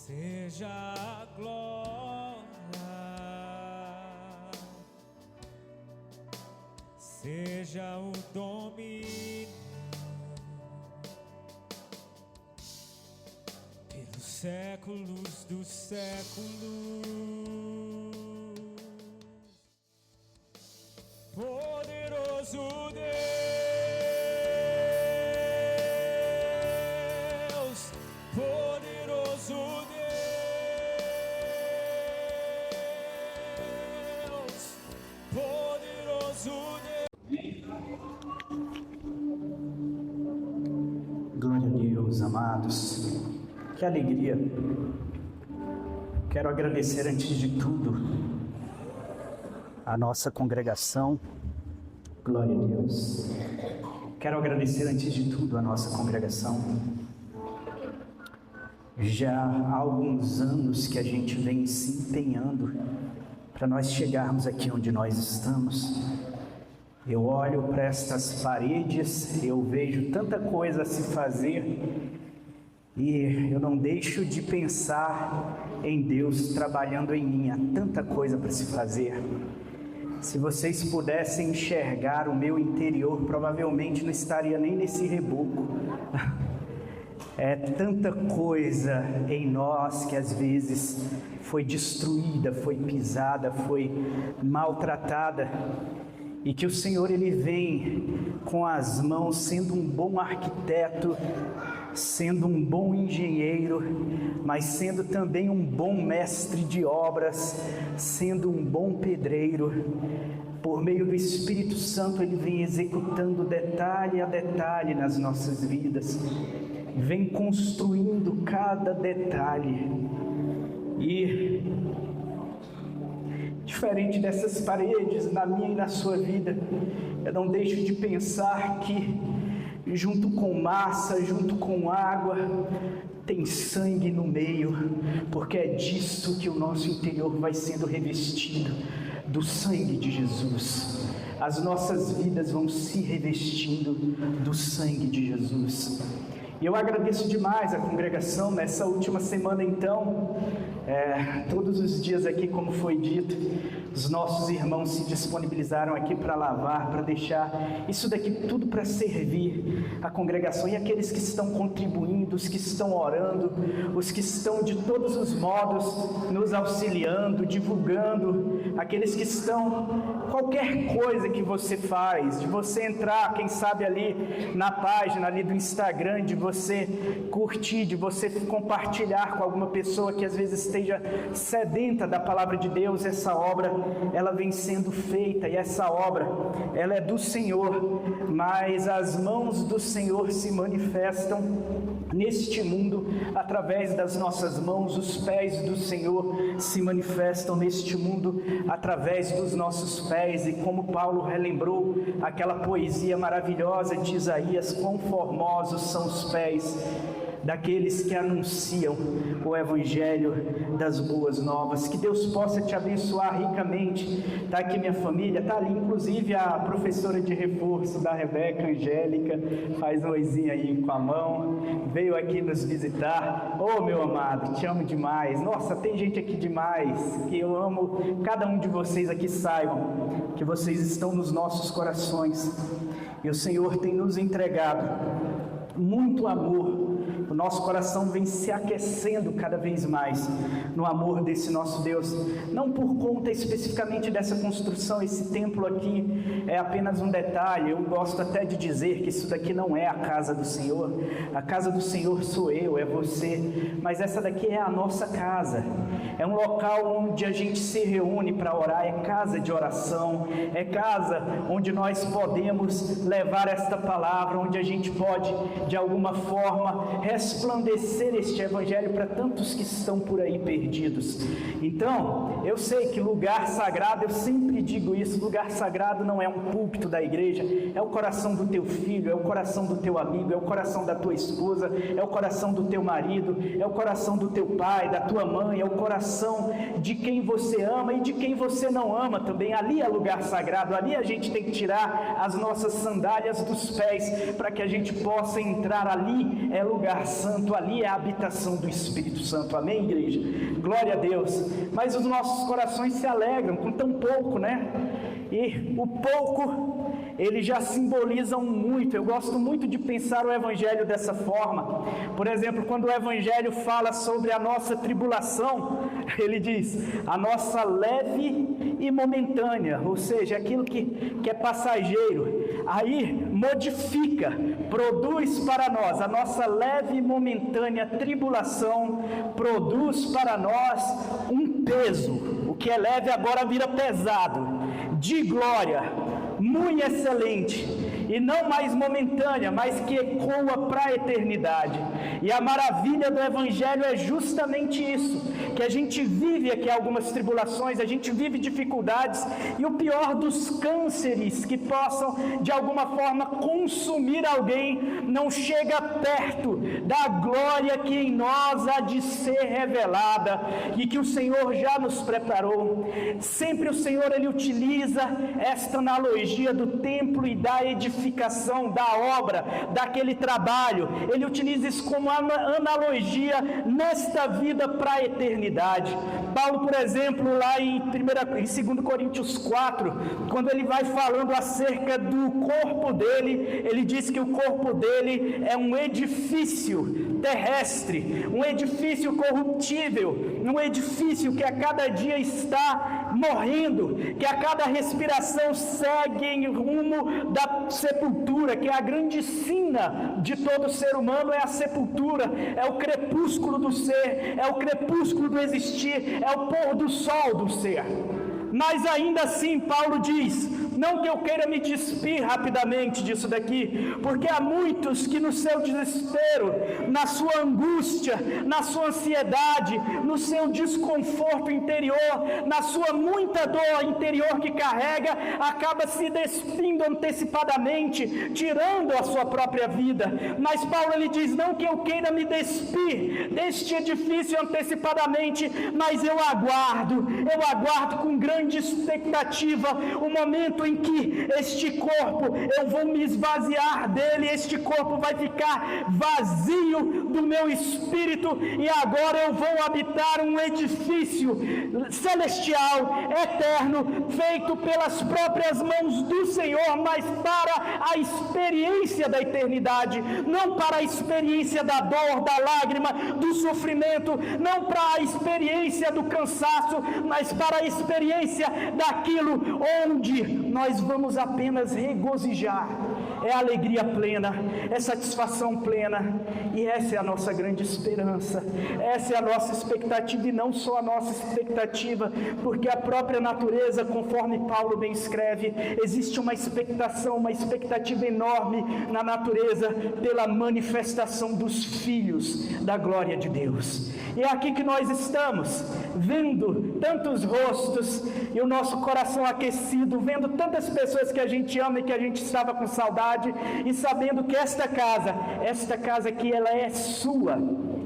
seja a glória, seja o domínio pelos séculos dos séculos. Poderoso Deus, poderoso Deus, poderoso Deus. Glória a Deus, amados. Que alegria. Quero agradecer antes de tudo a nossa congregação. Glória a Deus. Quero agradecer antes de tudo a nossa congregação. Já há alguns anos que a gente vem se empenhando para nós chegarmos aqui onde nós estamos. Eu olho para estas paredes, eu vejo tanta coisa a se fazer e eu não deixo de pensar em Deus trabalhando em mim. Há tanta coisa para se fazer. Se vocês pudessem enxergar o meu interior, provavelmente não estaria nem nesse reboco. É tanta coisa em nós que às vezes foi destruída, foi pisada, foi maltratada. E que o Senhor, Ele vem com as mãos sendo um bom arquiteto, sendo um bom engenheiro, mas sendo também um bom mestre de obras, sendo um bom pedreiro. Por meio do Espírito Santo, Ele vem executando detalhe a detalhe nas nossas vidas, vem construindo cada detalhe. E diferente dessas paredes, na minha e na sua vida, eu não deixo de pensar que junto com massa, junto com água, tem sangue no meio, porque é disso que o nosso interior vai sendo revestido, do sangue de Jesus. As nossas vidas vão se revestindo do sangue de Jesus. E eu agradeço demais a congregação nessa última semana, então, todos os dias aqui, como foi dito, os nossos irmãos se disponibilizaram aqui para lavar, para deixar isso daqui tudo para servir a congregação. E aqueles que estão contribuindo, os que estão orando, os que estão de todos os modos nos auxiliando, divulgando, aqueles que estão, qualquer coisa que você faz, de você entrar, quem sabe ali na página ali do Instagram, de você curtir, de você compartilhar com alguma pessoa que às vezes esteja sedenta da palavra de Deus. Essa obra, ela vem sendo feita, e essa obra, ela é do Senhor, mas as mãos do Senhor se manifestam neste mundo através das nossas mãos. Os pés do Senhor se manifestam neste mundo através dos nossos pés. E como Paulo relembrou aquela poesia maravilhosa de Isaías, quão formosos são os pés daqueles que anunciam o Evangelho das boas novas. Que Deus possa te abençoar ricamente. Está aqui minha família, está ali inclusive a professora de reforço da Rebeca, Angélica, faz um oizinho aí com a mão, veio aqui nos visitar. Oh, meu amado, te amo demais. Nossa, tem gente aqui demais, que eu amo. Cada um de vocês aqui, saibam que vocês estão nos nossos corações, e o Senhor tem nos entregado muito amor. O nosso coração vem se aquecendo cada vez mais no amor desse nosso Deus. Não por conta especificamente dessa construção. Esse templo aqui é apenas um detalhe. Eu gosto até de dizer que isso daqui não é a casa do Senhor. A casa do Senhor sou eu, é você. Mas essa daqui é a nossa casa. É um local onde a gente se reúne para orar. É casa de oração. É casa onde nós podemos levar esta palavra, onde a gente pode, de alguma forma, resplandecer este Evangelho para tantos que estão por aí perdidos. Então, eu sei que lugar sagrado, eu sempre digo isso, lugar sagrado não é um púlpito da igreja, é o coração do teu filho, é o coração do teu amigo, é o coração da tua esposa, é o coração do teu marido, é o coração do teu pai, da tua mãe, é o coração de quem você ama e de quem você não ama também. Ali é lugar sagrado, ali a gente tem que tirar as nossas sandálias dos pés para que a gente possa entrar entrar ali, é lugar santo, ali é a habitação do Espírito Santo, amém, igreja? Glória a Deus. Mas os nossos corações se alegram com tão pouco, né? E o pouco, eles já simbolizam muito. Eu gosto muito de pensar o Evangelho dessa forma. Por exemplo, quando o Evangelho fala sobre a nossa tribulação, ele diz, a nossa leve e momentânea, ou seja, aquilo que é passageiro. Aí modifica, produz para nós, a nossa leve e momentânea tribulação produz para nós um peso. O que é leve agora vira pesado, de glória, muito excelente, e não mais momentânea, mas que ecoa para a eternidade. E a maravilha do Evangelho é justamente isso, que a gente vive aqui algumas tribulações, a gente vive dificuldades, e o pior dos cânceres que possam de alguma forma consumir alguém, não chega perto da glória que em nós há de ser revelada, e que o Senhor já nos preparou. Sempre o Senhor, Ele utiliza esta analogia do templo e da edificação, da obra, daquele trabalho. Ele utiliza isso como analogia nesta vida para a eternidade. Paulo, por exemplo, lá em 2 Coríntios 4, quando ele vai falando acerca do corpo dele, ele diz que o corpo dele é um edifício terrestre, um edifício corruptível, um edifício que a cada dia está morrendo, que a cada respiração segue em rumo da sepultura, que é a grande sina de todo ser humano, é a sepultura, é o crepúsculo do ser, é o crepúsculo do existir, é o pôr do sol do ser. Mas ainda assim Paulo diz, não que eu queira me despir rapidamente disso daqui, porque há muitos que no seu desespero, na sua angústia, na sua ansiedade, no seu desconforto interior, na sua muita dor interior que carrega, acaba se despindo antecipadamente, tirando a sua própria vida. Mas Paulo, ele diz, não que eu queira me despir deste edifício antecipadamente, mas eu aguardo com grande expectativa o momento em que este corpo, eu vou me esvaziar dele, este corpo vai ficar vazio do meu espírito, e agora eu vou habitar um edifício celestial, eterno, feito pelas próprias mãos do Senhor, mas para a experiência da eternidade, não para a experiência da dor, da lágrima, do sofrimento, não para a experiência do cansaço, mas para a experiência daquilo onde nós vamos apenas regozijar. É alegria plena, é satisfação plena, e essa é a nossa grande esperança, essa é a nossa expectativa, e não só a nossa expectativa, porque a própria natureza, conforme Paulo bem escreve, existe uma expectação, uma expectativa enorme na natureza pela manifestação dos filhos da glória de Deus. E é aqui que nós estamos, vendo tantos rostos, e o nosso coração aquecido, vendo tantas pessoas que a gente ama e que a gente estava com saudade, e sabendo que esta casa aqui, ela é sua,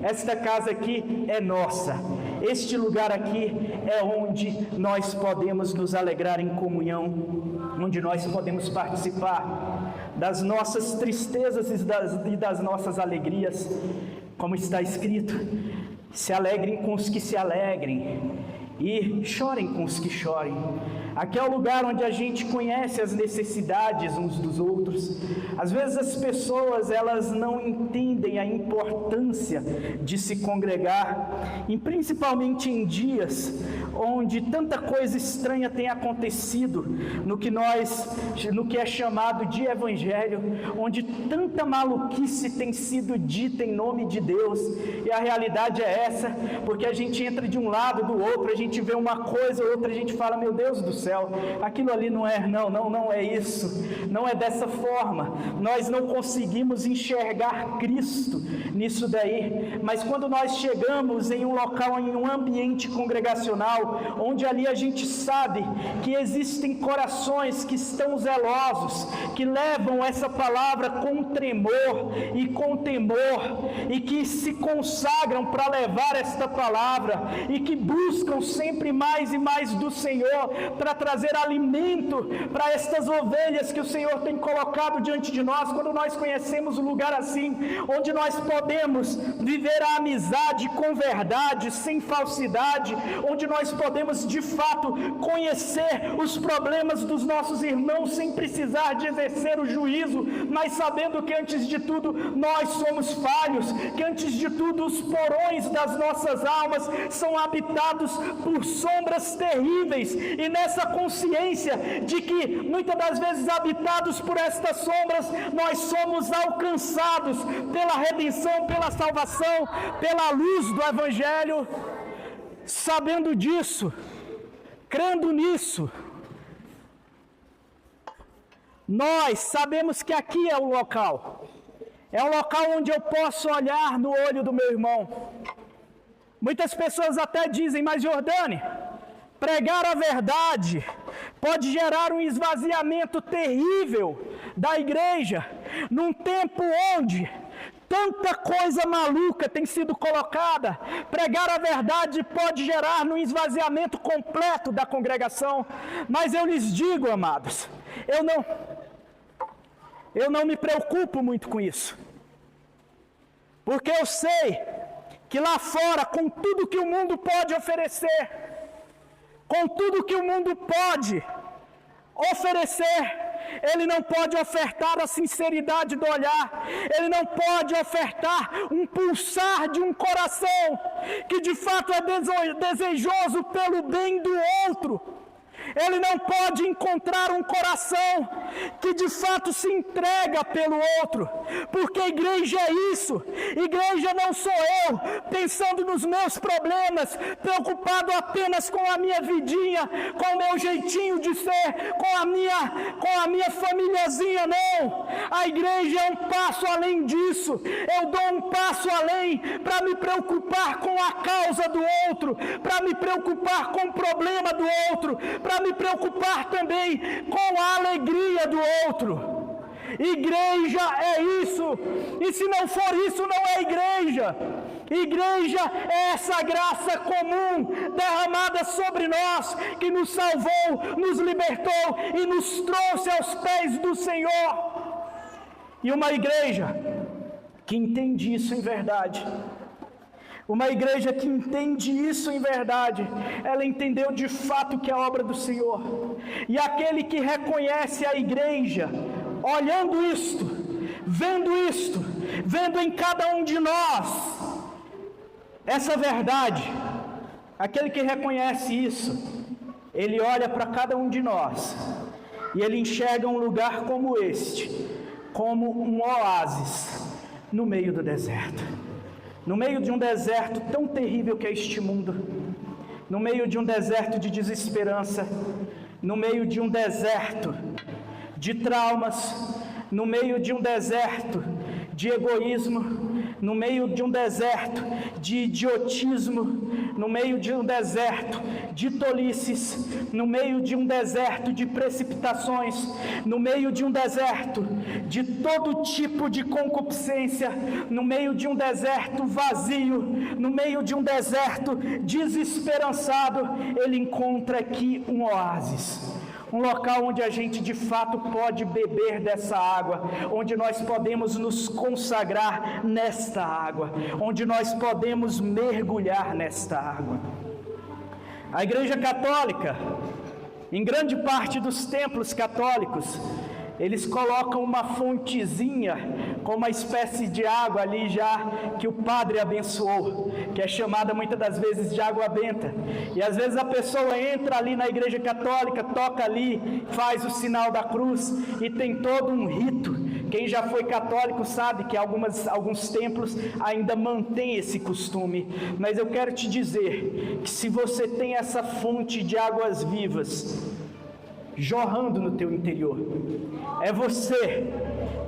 esta casa aqui é nossa, este lugar aqui é onde nós podemos nos alegrar em comunhão, onde nós podemos participar das nossas tristezas e das nossas alegrias, como está escrito, se alegrem com os que se alegrem, e chorem com os que chorem. Aqui é o lugar onde a gente conhece as necessidades uns dos outros. Às vezes as pessoas, elas não entendem a importância de se congregar, e principalmente em dias onde tanta coisa estranha tem acontecido no que é chamado de evangelho, onde tanta maluquice tem sido dita em nome de Deus, e a realidade é essa, porque a gente entra de um lado, do outro, a gente vê uma coisa, outra, a gente fala, meu Deus do céu, aquilo ali não é isso, não é dessa forma, nós não conseguimos enxergar Cristo nisso daí, mas quando nós chegamos em um local, em um ambiente congregacional, onde ali a gente sabe que existem corações que estão zelosos, que levam essa palavra com tremor e com temor, e que se consagram para levar esta palavra, e que buscam sempre mais e mais do Senhor, para trazer alimento para estas ovelhas que o Senhor tem colocado diante de nós. Quando nós conhecemos um lugar assim, onde nós podemos viver a amizade com verdade, sem falsidade, onde nós podemos de fato conhecer os problemas dos nossos irmãos sem precisar de exercer o juízo, mas sabendo que antes de tudo nós somos falhos, que antes de tudo os porões das nossas almas são habitados por sombras terríveis, e nessa consciência de que muitas das vezes habitados por estas sombras, nós somos alcançados pela redenção, pela salvação, pela luz do Evangelho. Sabendo disso, crendo nisso, nós sabemos que aqui é o local onde eu posso olhar no olho do meu irmão. Muitas pessoas até dizem: mas Jordane, pregar a verdade pode gerar um esvaziamento terrível da igreja, num tempo onde tanta coisa maluca tem sido colocada. Pregar a verdade pode gerar um esvaziamento completo da congregação. Mas eu lhes digo, amados, eu não me preocupo muito com isso, porque eu sei que lá fora, com tudo que o mundo pode oferecer, com tudo que o mundo pode oferecer, ele não pode ofertar a sinceridade do olhar, ele não pode ofertar um pulsar de um coração que de fato é desejoso pelo bem do outro. Ele não pode encontrar um coração que de fato se entrega pelo outro, porque igreja é isso. Igreja não sou eu pensando nos meus problemas, preocupado apenas com a minha vidinha, com o meu jeitinho de ser, com a minha famíliazinha, não. A igreja é um passo além disso. Eu dou um passo além para me preocupar com a causa do outro, para me preocupar com o problema do outro, para me preocupar também com a alegria do outro. Igreja é isso, e se não for isso, não é igreja. Igreja é essa graça comum derramada sobre nós, que nos salvou, nos libertou e nos trouxe aos pés do Senhor. E uma igreja que entende isso em verdade, uma igreja que entende isso em verdade, ela entendeu de fato que é a obra do Senhor. E aquele que reconhece a igreja, olhando isto, vendo em cada um de nós essa verdade, aquele que reconhece isso, ele olha para cada um de nós e ele enxerga um lugar como este, como um oásis no meio do deserto. No meio de um deserto tão terrível que é este mundo, no meio de um deserto de desesperança, no meio de um deserto de traumas, no meio de um deserto de egoísmo, no meio de um deserto de idiotismo, no meio de um deserto de tolices, no meio de um deserto de precipitações, no meio de um deserto de todo tipo de concupiscência, no meio de um deserto vazio, no meio de um deserto desesperançado, ele encontra aqui um oásis. Um local onde a gente de fato pode beber dessa água, onde nós podemos nos consagrar nesta água, onde nós podemos mergulhar nesta água. A Igreja Católica, em grande parte dos templos católicos, eles colocam uma fontezinha com uma espécie de água ali já que o padre abençoou, que é chamada muitas das vezes de água benta. E às vezes a pessoa entra ali na igreja católica, toca ali, faz o sinal da cruz e tem todo um rito. Quem já foi católico sabe que alguns templos ainda mantêm esse costume. Mas eu quero te dizer que se você tem essa fonte de águas vivas jorrando no teu interior, é você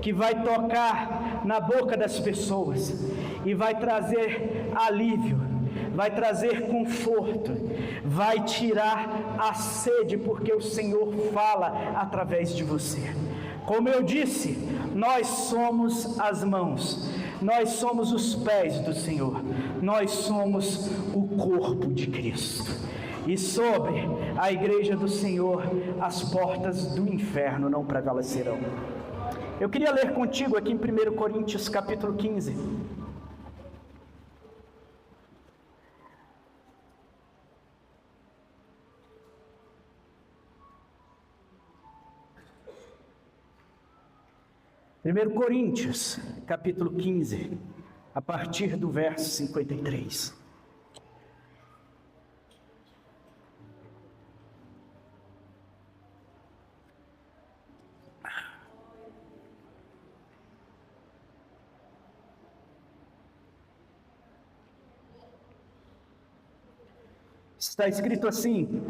que vai tocar na boca das pessoas e vai trazer alívio, vai trazer conforto, vai tirar a sede, porque o Senhor fala através de você. Como eu disse, nós somos as mãos, nós somos os pés do Senhor, nós somos o corpo de Cristo. e sobre a igreja do Senhor as portas do inferno não prevalecerão. Eu queria ler contigo aqui em 1 Coríntios capítulo 15. Primeiro Coríntios, capítulo 15, a partir do verso 53. Está escrito assim: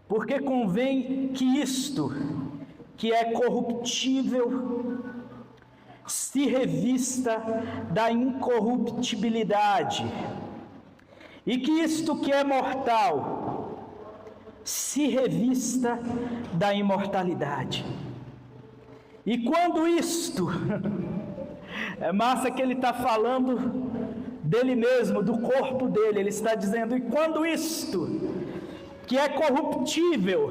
porque convém que isto, que é corruptível, se revista da incorruptibilidade, e que isto que é mortal se revista da imortalidade. E quando isto, é massa que ele está falando dele mesmo, do corpo dele, ele está dizendo, e quando isto que é corruptível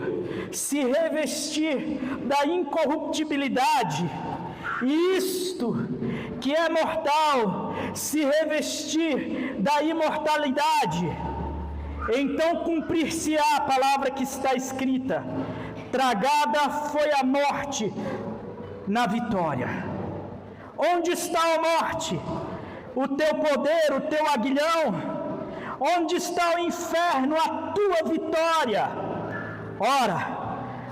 se revestir da incorruptibilidade, e isto que é mortal se revestir da imortalidade, então cumprir-se-á a palavra que está escrita: tragada foi a morte na vitória. Onde está a morte? O teu poder, o teu aguilhão? Onde está o inferno, a tua vitória? Ora,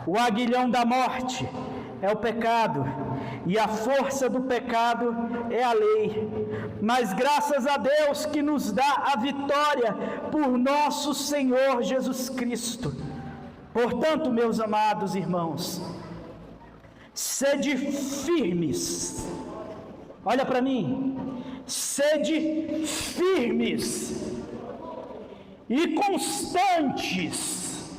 o aguilhão da morte é o pecado, e a força do pecado é a lei. Mas graças a Deus que nos dá a vitória por nosso Senhor Jesus Cristo. Portanto, meus amados irmãos, sede firmes. Olha para mim. Sede firmes e constantes,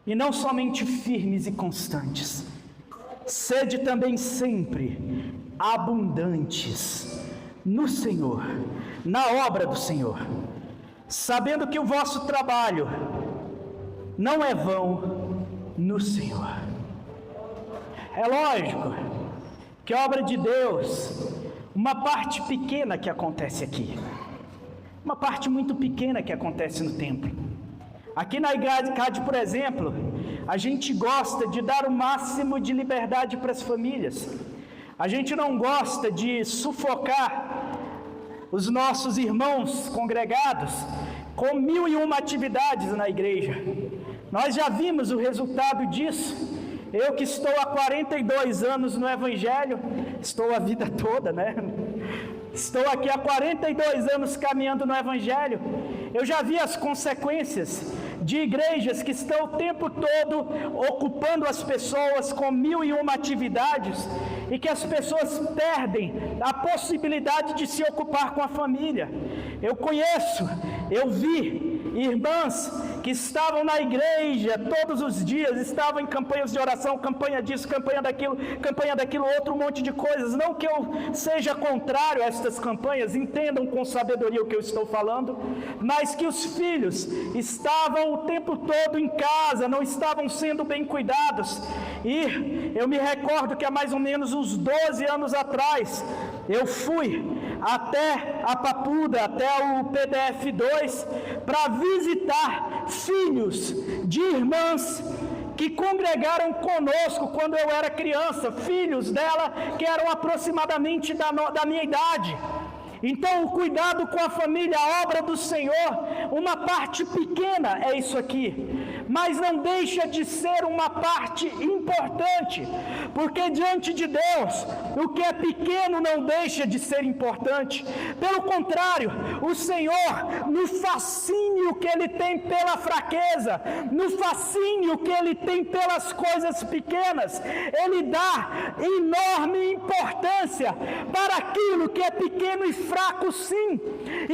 e não somente firmes e constantes, sede também sempre abundantes no Senhor, na obra do Senhor, sabendo que o vosso trabalho não é vão no Senhor. É lógico que a obra de Deus, uma parte pequena que acontece aqui, uma parte muito pequena que acontece no templo. Aqui na IGAD, por exemplo, a gente gosta de dar o máximo de liberdade para as famílias. A gente não gosta de sufocar os nossos irmãos congregados com 1001 atividades na igreja. Nós já vimos o resultado disso. Eu que estou há 42 anos no Evangelho, estou a vida toda, né? Estou aqui há 42 anos caminhando no Evangelho. Eu já vi as consequências de igrejas que estão o tempo todo ocupando as pessoas com 1001 atividades e que as pessoas perdem a possibilidade de se ocupar com a família. Eu conheço, eu vi irmãs que estavam na igreja todos os dias, estavam em campanhas de oração, campanha disso, campanha daquilo, outro monte de coisas. Não que eu seja contrário a estas campanhas, entendam com sabedoria o que eu estou falando, mas que os filhos estavam o tempo todo em casa, não estavam sendo bem cuidados. E eu me recordo que há mais ou menos uns 12 anos atrás, eu fui até a Papuda, até o PDF2, para visitar filhos de irmãs que congregaram conosco quando eu era criança, filhos dela que eram aproximadamente da minha idade. Então, o cuidado com a família, a obra do Senhor, uma parte pequena é isso aqui, mas não deixa de ser uma parte importante, porque diante de Deus, o que é pequeno não deixa de ser importante. Pelo contrário, o Senhor, no fascínio que Ele tem pela fraqueza, no fascínio que Ele tem pelas coisas pequenas, Ele dá enorme importância para aquilo que é pequeno e fraco sim,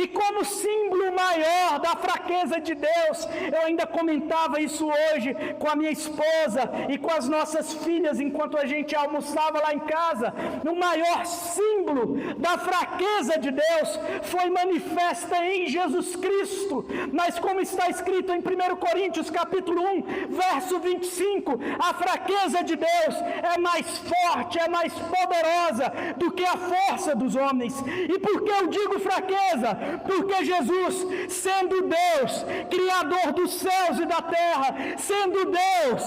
e como símbolo maior da fraqueza de Deus, eu ainda comentava isso hoje com a minha esposa e com as nossas filhas, enquanto a gente almoçava lá em casa. O maior símbolo da fraqueza de Deus foi manifesta em Jesus Cristo, mas como está escrito em 1 Coríntios capítulo 1, verso 25, a fraqueza de Deus é mais forte, é mais poderosa do que a força dos homens. E por que eu digo fraqueza? Porque Jesus, sendo Deus, Criador dos céus e da terra, sendo Deus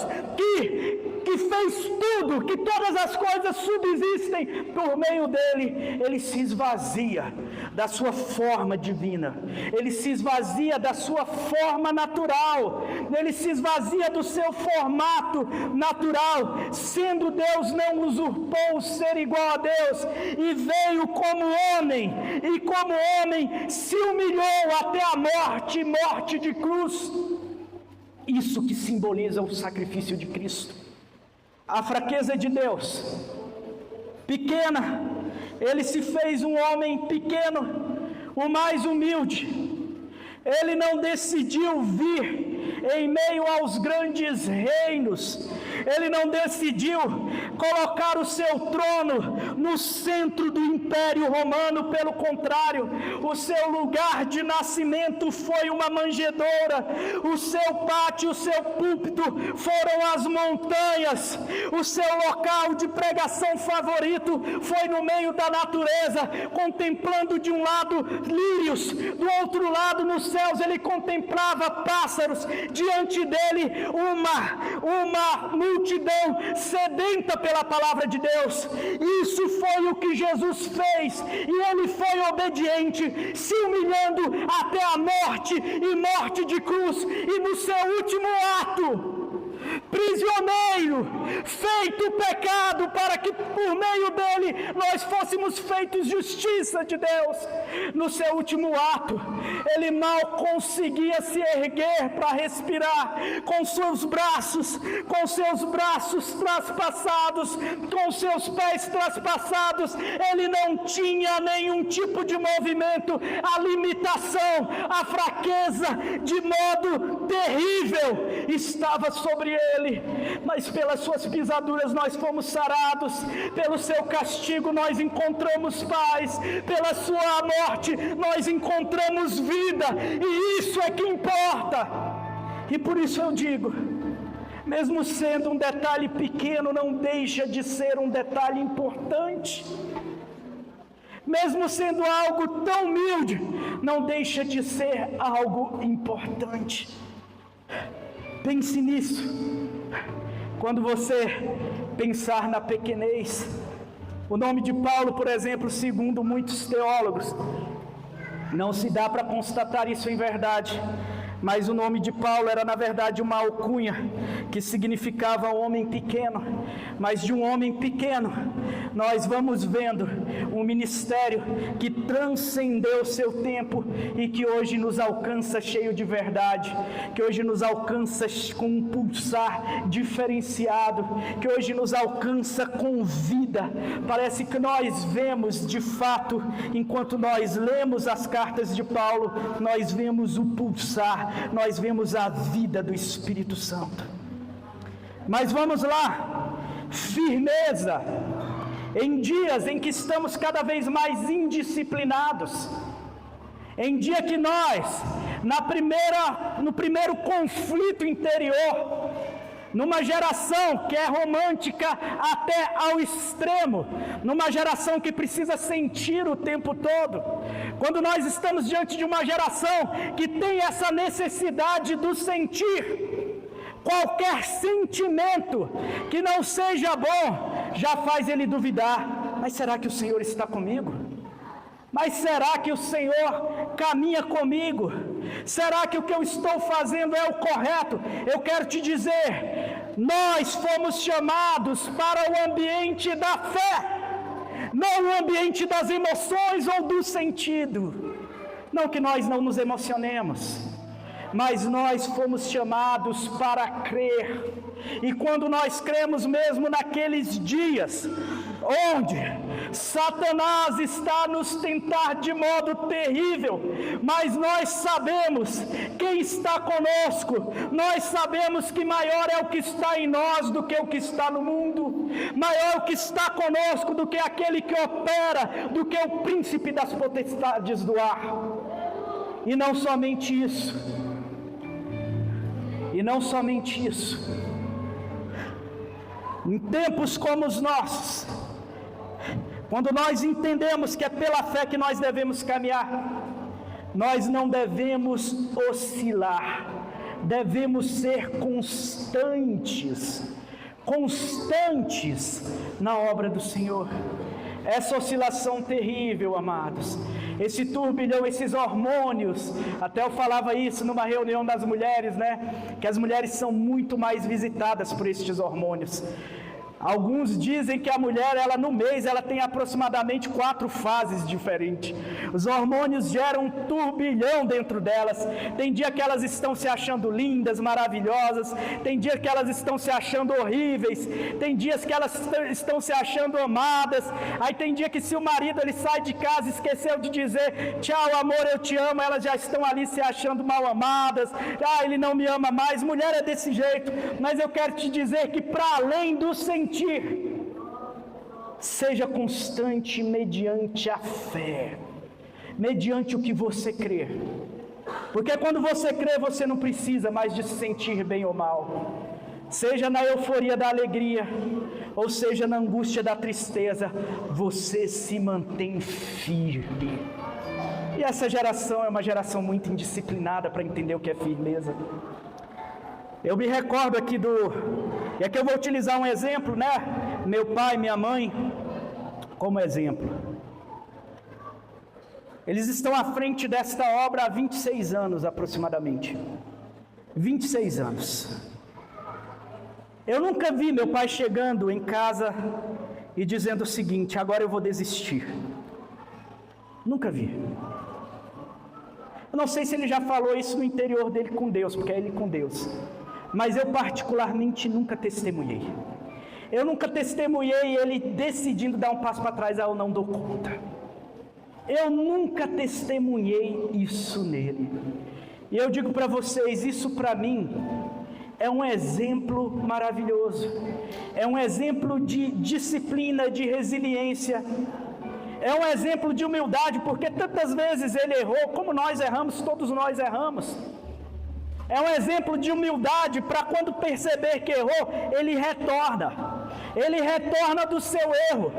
que fez tudo, que todas as coisas subsistem por meio dele, ele se esvazia da sua forma divina, ele se esvazia da sua forma natural, ele se esvazia do seu formato natural. Sendo Deus, não usurpou o ser igual a Deus, e veio como homem, e como homem se humilhou até a morte, morte de cruz. Isso que simboliza o sacrifício de Cristo. A fraqueza de Deus, pequena, ele se fez um homem pequeno, o mais humilde. Ele não decidiu vir em meio aos grandes reinos, ele não decidiu colocar o seu trono no centro do Império Romano. Pelo contrário, o seu lugar de nascimento foi uma manjedoura, o seu pátio, o seu púlpito foram as montanhas, o seu local de pregação favorito foi no meio da natureza, contemplando de um lado lírios, do outro lado nos céus ele contemplava pássaros, diante dele uma multidão sedenta pela palavra de Deus. Isso foi o que Jesus fez, e ele foi obediente, se humilhando até a morte, e morte de cruz, e no seu último ato, prisioneiro, feito pecado, para que por meio dele nós fôssemos feitos justiça de Deus. No seu último ato, ele mal conseguia se erguer para respirar, com seus braços traspassados, com seus pés traspassados, ele não tinha nenhum tipo de movimento. A limitação, a fraqueza, de modo terrível, estava sobre ele, mas pelas suas pisaduras nós fomos sarados, pelo seu castigo nós encontramos paz, pela sua morte nós encontramos vida, e isso é que importa. E por isso eu digo, mesmo sendo um detalhe pequeno, não deixa de ser um detalhe importante. Mesmo sendo algo tão humilde, não deixa de ser algo importante. Pense nisso. Quando você pensar na pequenez, o nome de Paulo, por exemplo, segundo muitos teólogos, não se dá para constatar isso em verdade, mas o nome de Paulo era na verdade uma alcunha, que significava homem pequeno. Mas de um homem pequeno, nós vamos vendo um ministério que transcendeu seu tempo, e que hoje nos alcança cheio de verdade, que hoje nos alcança com um pulsar diferenciado, que hoje nos alcança com vida. Parece que nós vemos de fato, enquanto nós lemos as cartas de Paulo, nós vemos o pulsar, nós vemos a vida do Espírito Santo. Mas vamos lá, firmeza em dias em que estamos cada vez mais indisciplinados, em dia que nós, no primeiro conflito interior, numa geração que é romântica até ao extremo, numa geração que precisa sentir o tempo todo, quando nós estamos diante de uma geração que tem essa necessidade do sentir, qualquer sentimento que não seja bom já faz ele duvidar: mas será que o Senhor está comigo? Mas será que o Senhor caminha comigo? Será que o que eu estou fazendo é o correto? Eu quero te dizer, nós fomos chamados para o ambiente da fé, não o ambiente das emoções ou do sentido. Não que nós não nos emocionemos, mas nós fomos chamados para crer. E quando nós cremos, mesmo naqueles dias onde Satanás está a nos tentar de modo terrível, mas nós sabemos quem está conosco, nós sabemos que maior é o que está em nós do que o que está no mundo, maior é o que está conosco do que aquele que opera, do que o príncipe das potestades do ar. E não somente isso, em tempos como os nossos, quando nós entendemos que é pela fé que nós devemos caminhar, nós não devemos oscilar, devemos ser constantes na obra do Senhor. Essa oscilação terrível, amados, esse turbilhão, esses hormônios, até eu falava isso numa reunião das mulheres, né? Que as mulheres são muito mais visitadas por estes hormônios. Alguns dizem que a mulher, no mês, ela tem aproximadamente 4 fases diferentes. Os hormônios geram um turbilhão dentro delas. Tem dia que elas estão se achando lindas, maravilhosas. Tem dia que elas estão se achando horríveis. Tem dias que elas estão se achando amadas. Aí tem dia que se o marido ele sai de casa e esqueceu de dizer tchau amor, eu te amo, elas já estão ali se achando mal amadas. Ele não me ama mais. Mulher é desse jeito. Mas eu quero te dizer que para além do sentir, seja constante mediante a fé, mediante o que você crê, porque quando você crê, você não precisa mais de se sentir bem ou mal, seja na euforia da alegria, ou seja na angústia da tristeza, você se mantém firme. E essa geração é uma geração muito indisciplinada para entender o que é firmeza. Eu me recordo aqui e aqui eu vou utilizar um exemplo, né? Meu pai e minha mãe, como exemplo. Eles estão à frente desta obra há 26 anos aproximadamente. 26 anos. Eu nunca vi meu pai chegando em casa e dizendo o seguinte: agora eu vou desistir. Nunca vi. Eu não sei se ele já falou isso no interior dele com Deus, porque é ele com Deus. Mas eu particularmente nunca testemunhei. Eu nunca testemunhei ele decidindo dar um passo para trás, eu não dou conta. Eu nunca testemunhei isso nele. E eu digo para vocês, isso para mim é um exemplo maravilhoso. É um exemplo de disciplina, de resiliência. É um exemplo de humildade, porque tantas vezes ele errou, como nós erramos, todos nós erramos. É um exemplo de humildade para quando perceber que errou, ele retorna do seu erro,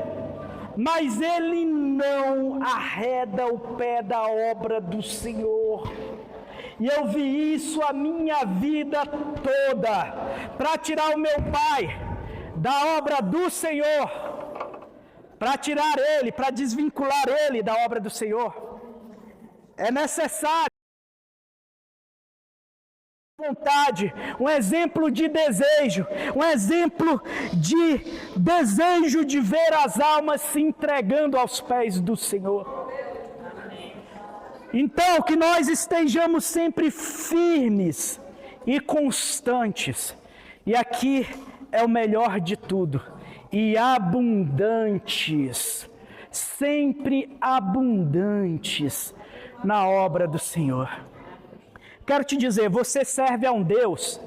mas ele não arreda o pé da obra do Senhor. E eu vi isso a minha vida toda, para tirar o meu pai da obra do Senhor, para tirar ele, para desvincular ele da obra do Senhor, é necessário vontade, um exemplo de desejo, de ver as almas se entregando aos pés do Senhor. Então, que nós estejamos sempre firmes e constantes, e aqui é o melhor de tudo, e abundantes, sempre abundantes na obra do Senhor. Quero te dizer, você serve a um Deus,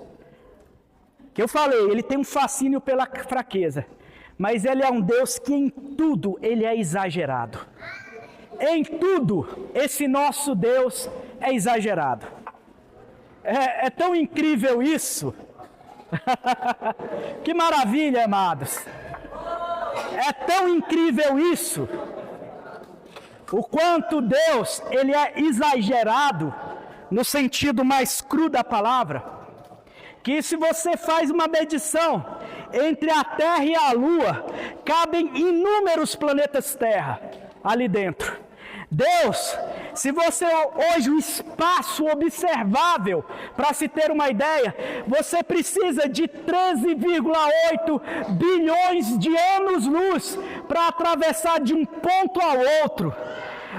que eu falei, ele tem um fascínio pela fraqueza, mas ele é um Deus que em tudo ele é exagerado. Em tudo, esse nosso Deus é exagerado. É tão incrível isso. Que maravilha, amados. É tão incrível isso. O quanto Deus, ele é exagerado, no sentido mais cru da palavra, que se você faz uma medição entre a Terra e a Lua, cabem inúmeros planetas Terra ali dentro. Deus, se você hoje o espaço observável, para se ter uma ideia, você precisa de 13,8 bilhões de anos-luz para atravessar de um ponto ao outro.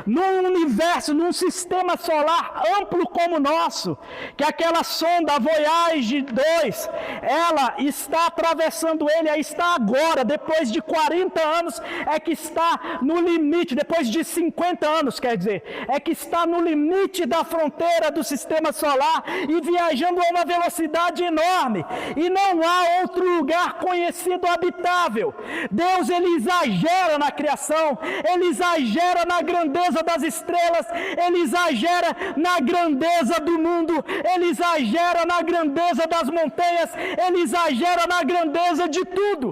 num universo, num sistema solar amplo como o nosso, que aquela sonda Voyager 2, ela está atravessando ele, aí está agora, depois de 40 anos, é que está no limite, depois de 50 anos, quer dizer, é que está no limite da fronteira do sistema solar e viajando a uma velocidade enorme, e não há outro lugar conhecido habitável. Deus, ele exagera na criação, ele exagera na grandeza das estrelas, ele exagera na grandeza do mundo, ele exagera na grandeza das montanhas, ele exagera na grandeza de tudo,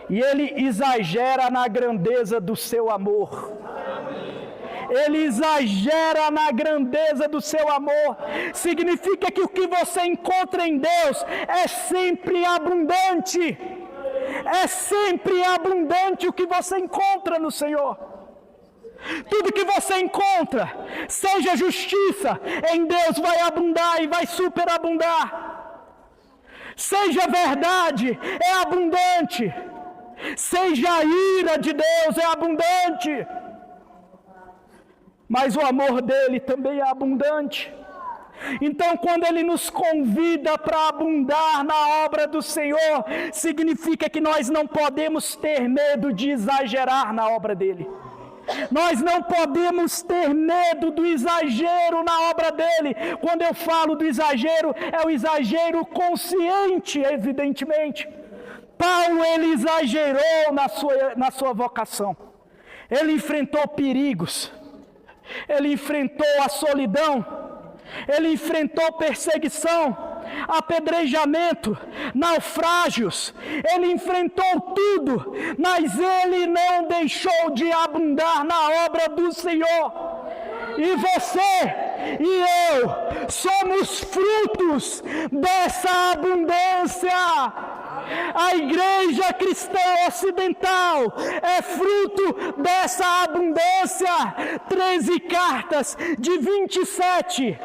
e ele exagera na grandeza do seu amor. Ele exagera na grandeza do seu amor. Significa que o que você encontra em Deus é sempre abundante. É sempre abundante o que você encontra no Senhor. Tudo que você encontra, seja justiça, em Deus vai abundar e vai superabundar. Seja verdade, é abundante. Seja a ira de Deus, é abundante. Mas o amor dele também é abundante. Então, quando ele nos convida para abundar na obra do Senhor, significa que nós não podemos ter medo de exagerar na obra dele. Nós não podemos ter medo do exagero na obra dele. Quando eu falo do exagero, é o exagero consciente, evidentemente. Paulo, ele exagerou na sua vocação. Ele enfrentou perigos. Ele enfrentou a solidão, ele enfrentou perseguição, apedrejamento, naufrágios, ele enfrentou tudo, mas ele não deixou de abundar na obra do Senhor. E você e eu somos frutos dessa abundância. A igreja cristã ocidental é fruto dessa abundância. 13 cartas de 27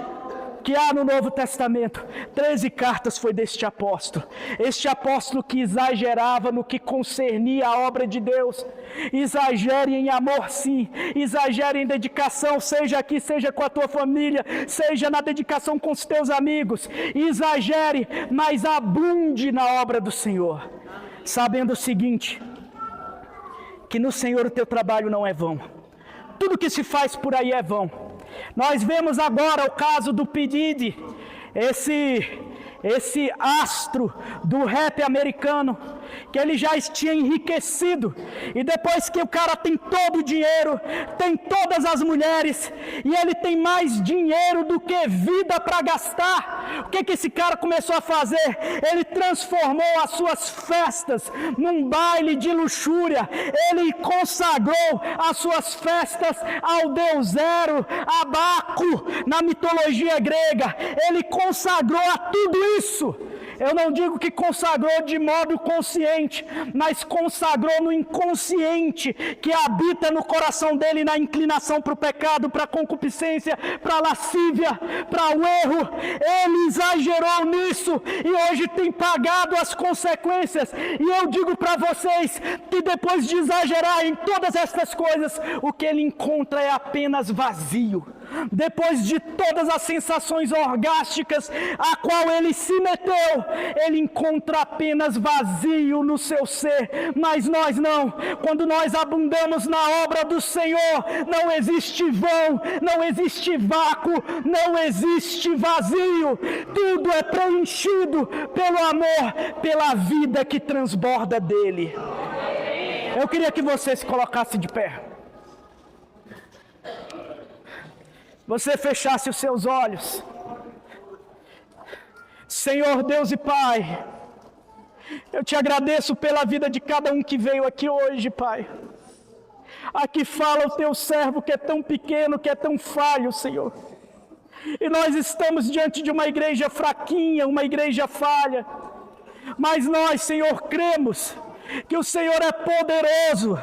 que há no Novo Testamento, 13 cartas foi deste apóstolo. Este apóstolo que exagerava no que concernia a obra de Deus. Exagere em amor, sim. Exagere em dedicação, seja aqui, seja com a tua família, seja na dedicação com os teus amigos. Exagere, mas abunde na obra do Senhor. Sabendo o seguinte, que no Senhor o teu trabalho não é vão. Tudo que se faz por aí é vão. Nós vemos agora o caso do P. Diddy, esse astro do rap americano, que ele já tinha enriquecido, e depois que o cara tem todo o dinheiro, tem todas as mulheres, e ele tem mais dinheiro do que vida para gastar, o que esse cara começou a fazer? Ele transformou as suas festas num baile de luxúria, ele consagrou as suas festas ao deus Zero, a Baco, na mitologia grega, ele consagrou a tudo isso. Eu não digo que consagrou de modo consciente, mas consagrou no inconsciente, que habita no coração dele, na inclinação para o pecado, para a concupiscência, para a lascívia, para o erro. Ele exagerou nisso e hoje tem pagado as consequências. E eu digo para vocês que depois de exagerar em todas essas coisas, o que ele encontra é apenas vazio. Depois de todas as sensações orgásticas a qual ele se meteu, ele encontra apenas vazio no seu ser. Mas nós não. Quando nós abundamos na obra do Senhor, não existe vão, não existe vácuo, não existe vazio. Tudo é preenchido pelo amor, pela vida que transborda dele. Eu queria que você se colocasse de pé. Você fechasse os seus olhos. Senhor Deus e Pai, eu te agradeço pela vida de cada um que veio aqui hoje, Pai. Aqui fala o teu servo que é tão pequeno, que é tão falho, Senhor. E nós estamos diante de uma igreja fraquinha, uma igreja falha. Mas nós, Senhor, cremos que o Senhor é poderoso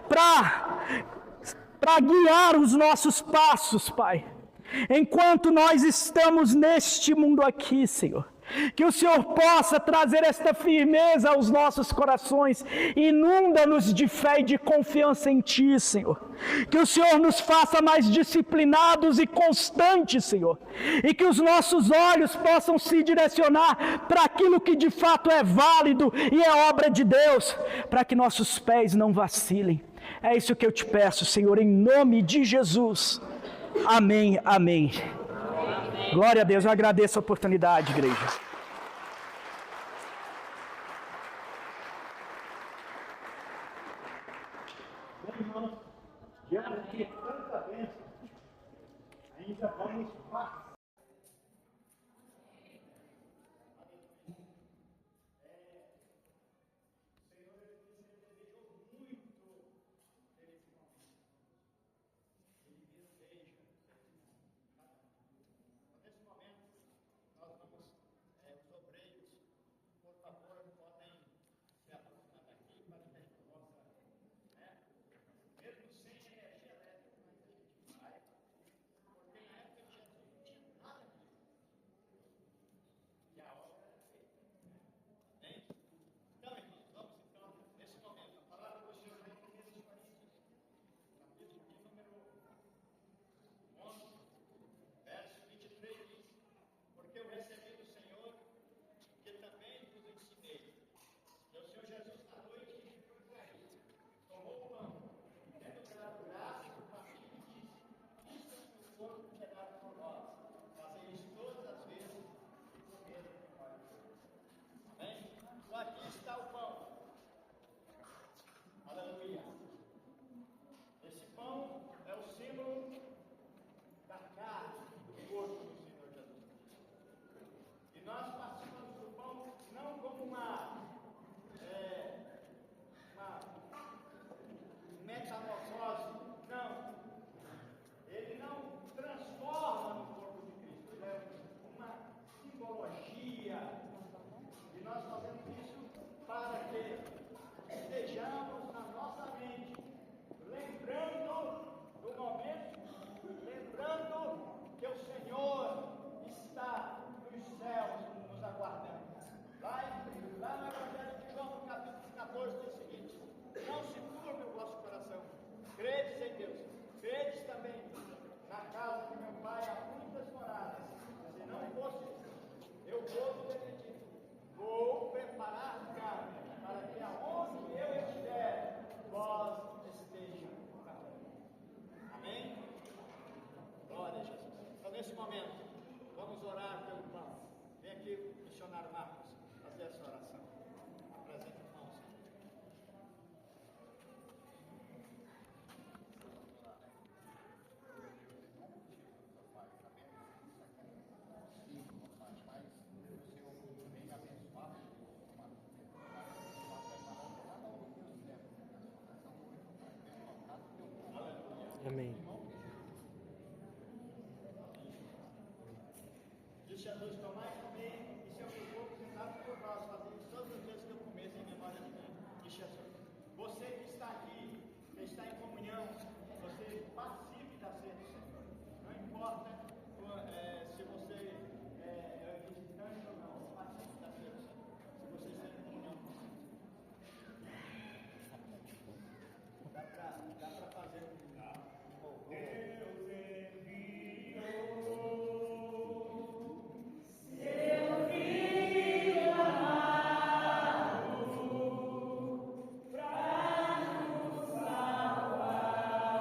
para guiar os nossos passos, Pai. Enquanto nós estamos neste mundo aqui, Senhor, Que o Senhor possa trazer esta firmeza aos nossos corações. Inunda-nos de fé e de confiança em Ti, Senhor. Que o Senhor nos faça mais disciplinados e constantes, Senhor. E que os nossos olhos possam se direcionar para aquilo que de fato é válido e é obra de Deus, para que nossos pés não vacilem. É isso que eu te peço, Senhor, em nome de Jesus. Amém, amém. Glória a Deus, eu agradeço a oportunidade, igreja. Diante de tanta bênção, ainda vamos passar. Aqui está o pão. Aleluia. Esse pão é o símbolo da carne, do corpo do Senhor Jesus. E nós participamos do pão não como uma metamorfose, não. Ele não transforma no corpo de Cristo, ele é uma simbologia. E nós fazemos isso para que estejamos na nossa mente, lembrando do momento, lembrando que o Senhor está nos céus nos aguardando. Lá no Evangelho de João, no capítulo 14, diz o seguinte: não se turbe o vosso coração, credes em Deus, credes também na casa de meu Pai há muitas moradas. Se não fosse, eu vou repetir. Vou preparar lugar para que aonde eu estiver, vós estejam também. Amém? Glória a Jesus. Então, nesse momento, vamos orar pelo pão. Vem aqui, missionário Marcos, fazer essa oração. Apresenta o pão, Senhor. Amém. Diz Jesus: tomai e comer, e se eu for pouco, sentado por vós, fazendo todas as vezes que eu comesse em memória de mim. Diz Jesus: você que está aqui, que está em comunhão, você participe da ceia do Senhor. Não importa se você é visitante ou não, participe da ceia do Senhor. Se você está em comunhão com o Senhor. Dá para fazer um. Deus enviou. Pra nos salvar.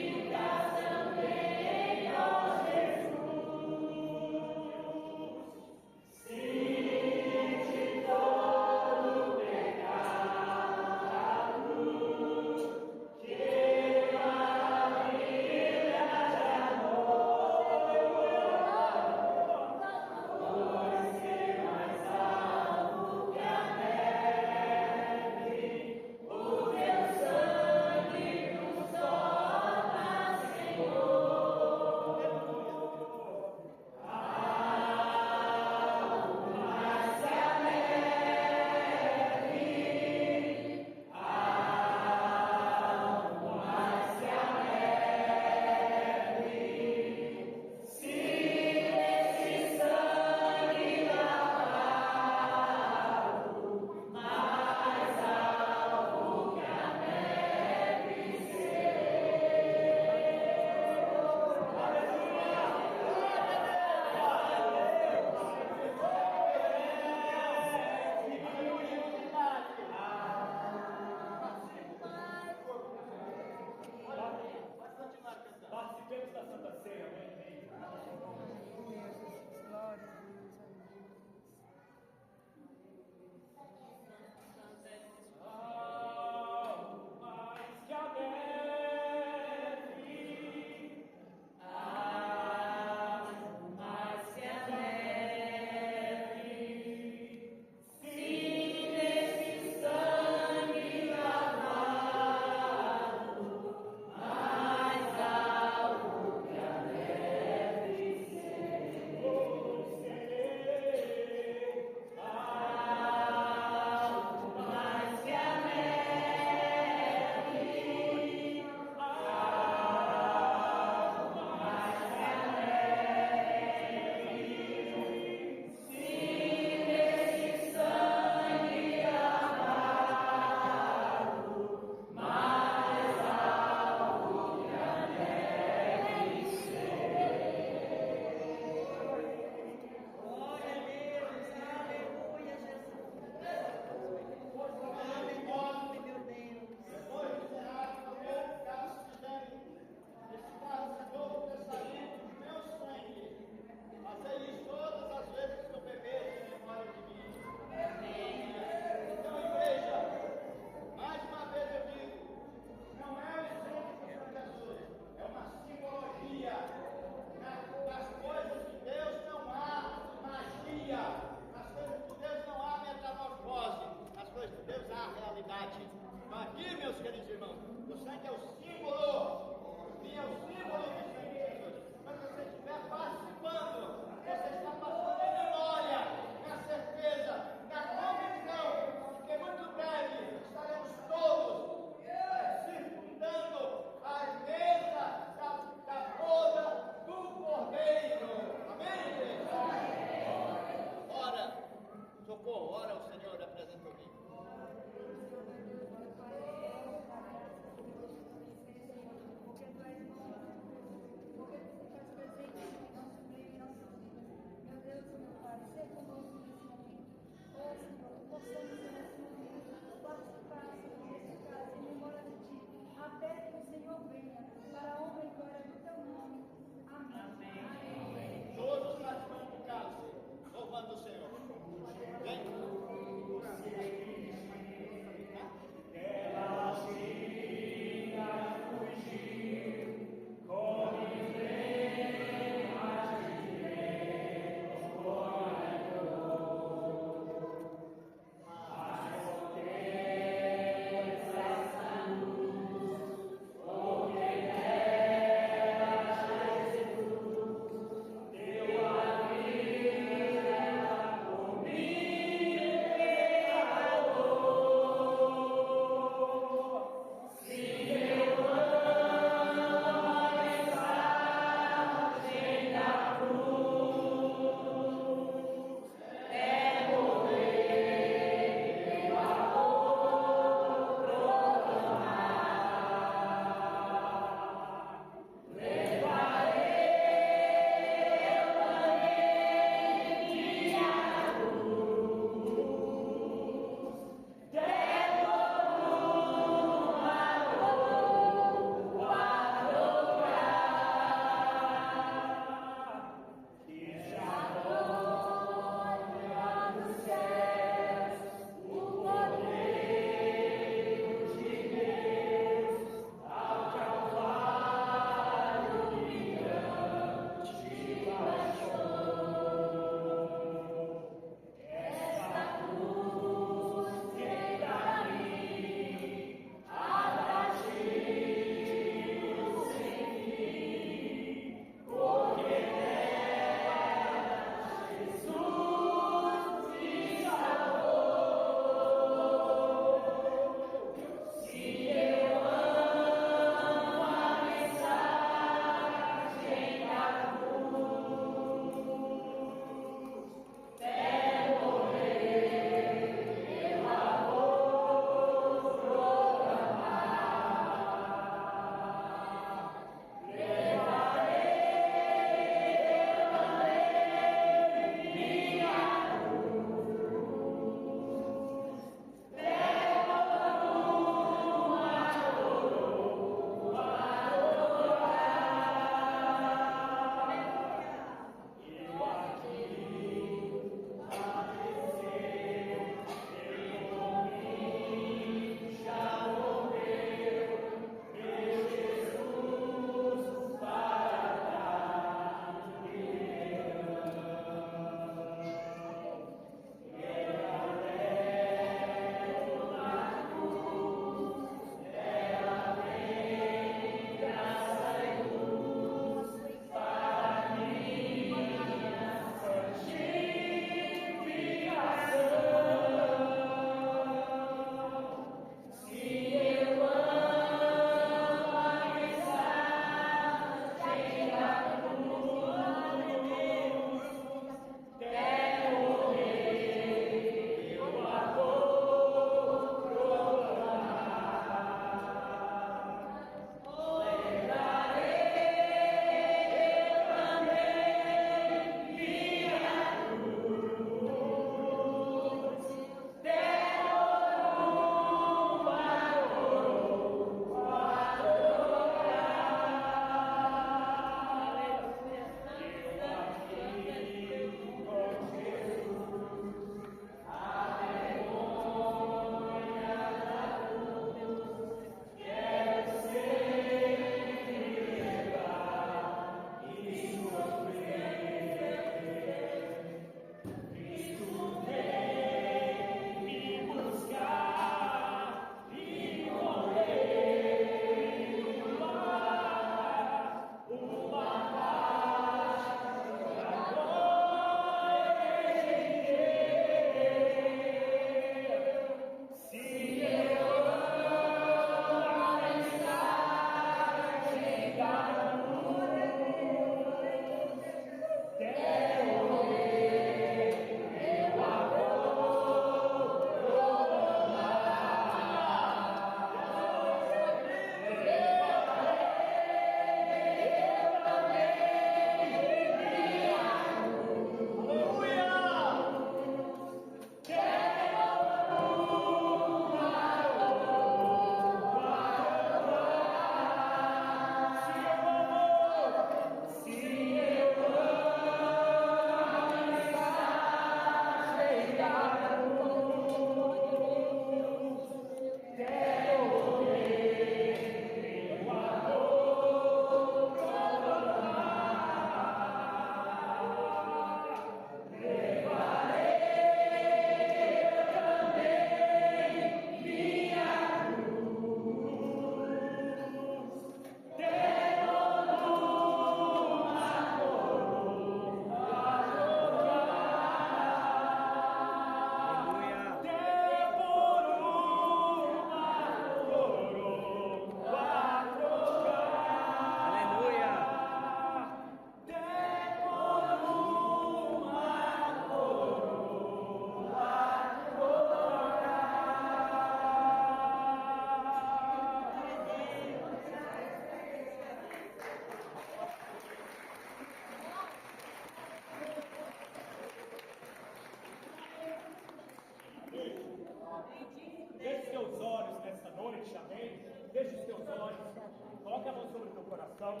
a mão sobre o teu coração.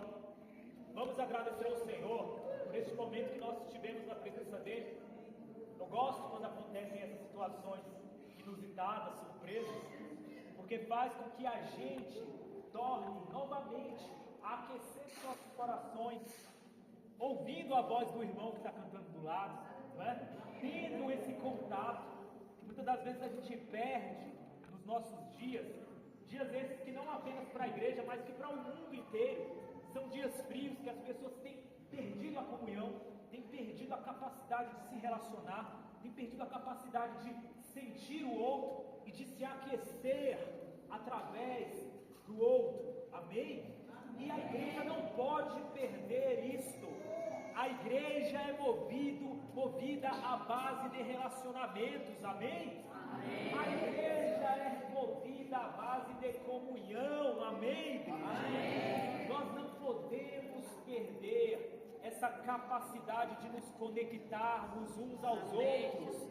Vamos agradecer ao Senhor por este momento que nós estivemos na presença dEle. Eu gosto quando acontecem essas situações inusitadas, surpresas, porque faz com que a gente torne novamente a aquecer os nossos corações, ouvindo a voz do irmão que está cantando do lado, não é? Tendo esse contato, que muitas das vezes a gente perde nos nossos dias esses que não apenas para a igreja, mas que para o mundo inteiro, são dias frios que as pessoas têm perdido a comunhão, têm perdido a capacidade de se relacionar, têm perdido a capacidade de sentir o outro e de se aquecer através do outro, amém? E a igreja não pode perder isto. A igreja é movida à base de relacionamentos, amém? Amém. A igreja é movida à base de comunhão, amém? Amém. Nós não podemos perder essa capacidade de nos conectarmos uns aos outros.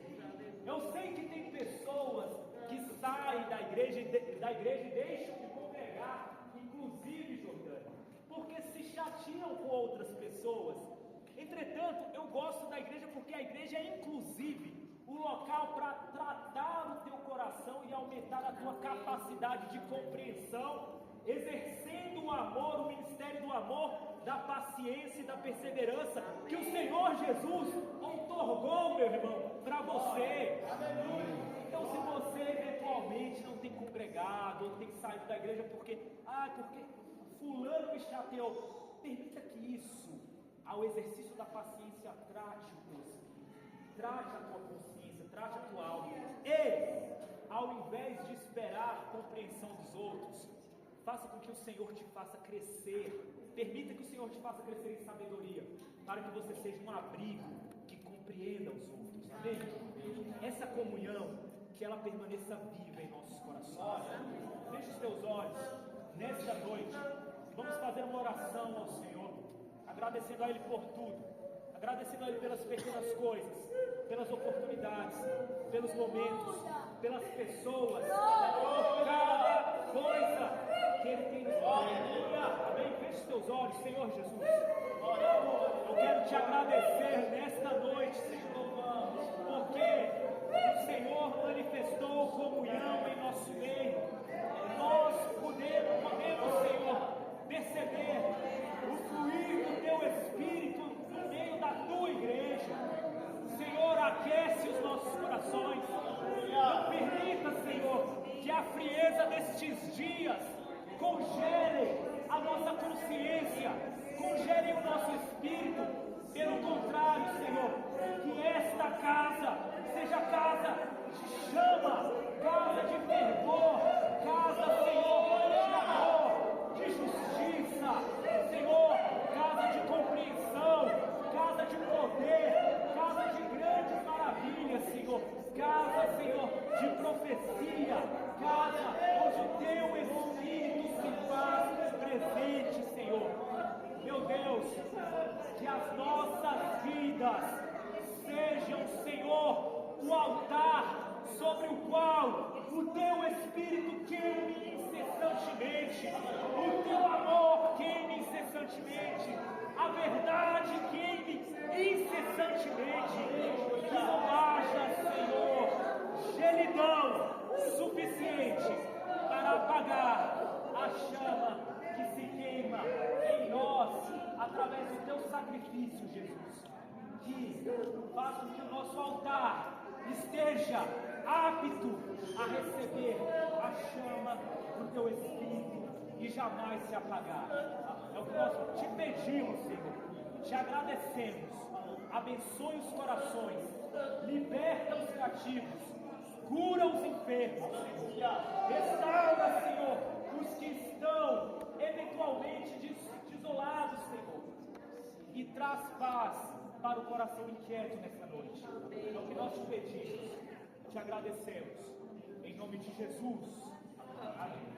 Eu sei que tem pessoas que saem da igreja e deixam de congregar, inclusive, Jordânia, porque se chateam com outras pessoas. Entretanto, eu gosto da igreja porque a igreja é inclusive o local para tratar o teu coração e aumentar a tua capacidade de compreensão, exercendo o amor, o ministério do amor, da paciência e da perseverança que o Senhor Jesus outorgou, meu irmão, para você. Então, se você eventualmente não tem congregado ou tem saído da igreja porque fulano me chateou, permita que isso, ao exercício da paciência, trate a tua consciência, trate a tua alma, e ao invés de esperar a compreensão dos outros, faça com que o Senhor te faça crescer, permita que o Senhor te faça crescer em sabedoria, para que você seja um abrigo que compreenda os outros, amém? Essa comunhão, que ela permaneça viva em nossos corações. Feche os teus olhos, nesta noite, vamos fazer uma oração ao Senhor, agradecendo a Ele por tudo, agradecendo a Ele pelas pequenas coisas, pelas oportunidades, pelos momentos, pelas pessoas, por cada coisa que Ele tem nos dado. Amém? Feche os teus olhos, Senhor Jesus. Eu quero te agradecer nesta noite, Senhor, porque o Senhor manifestou comunhão em nosso meio. Nós podemos, Senhor, perceber o fluir do Teu Espírito no meio da Tua igreja. Senhor, aquece os nossos corações. Não permita, Senhor, que a frieza destes dias congele a nossa consciência, congele o nosso espírito. Pelo contrário, Senhor, que esta casa seja casa de chama, casa de fervor, casa, Senhor, de amor, de justiça, Senhor, casa de compreensão, casa de poder, casa de grandes maravilhas, Senhor, casa, Senhor, de profecia, casa onde o Teu Espírito se faz presente, Senhor. Meu Deus, que as nossas vidas sejam, Senhor, o altar sobre o qual o Teu Espírito queime incessantemente, o Teu amor queime incessantemente, a verdade queime incessantemente, que não haja, Senhor, gelidão suficiente para apagar a chama que se queima em nós, através do Teu sacrifício, Jesus, que faça com que o nosso altar esteja apto a receber a chama do Teu Espírito e jamais se apagar. É o que nós te pedimos, Senhor, te agradecemos. Abençoe os corações, liberta os cativos, cura os enfermos, Senhor. Restaura, Senhor, os que estão eventualmente desolados, Senhor, e traz paz para o coração inquieto nessa noite. É o que nós te pedimos, te agradecemos, em nome de Jesus. Amém.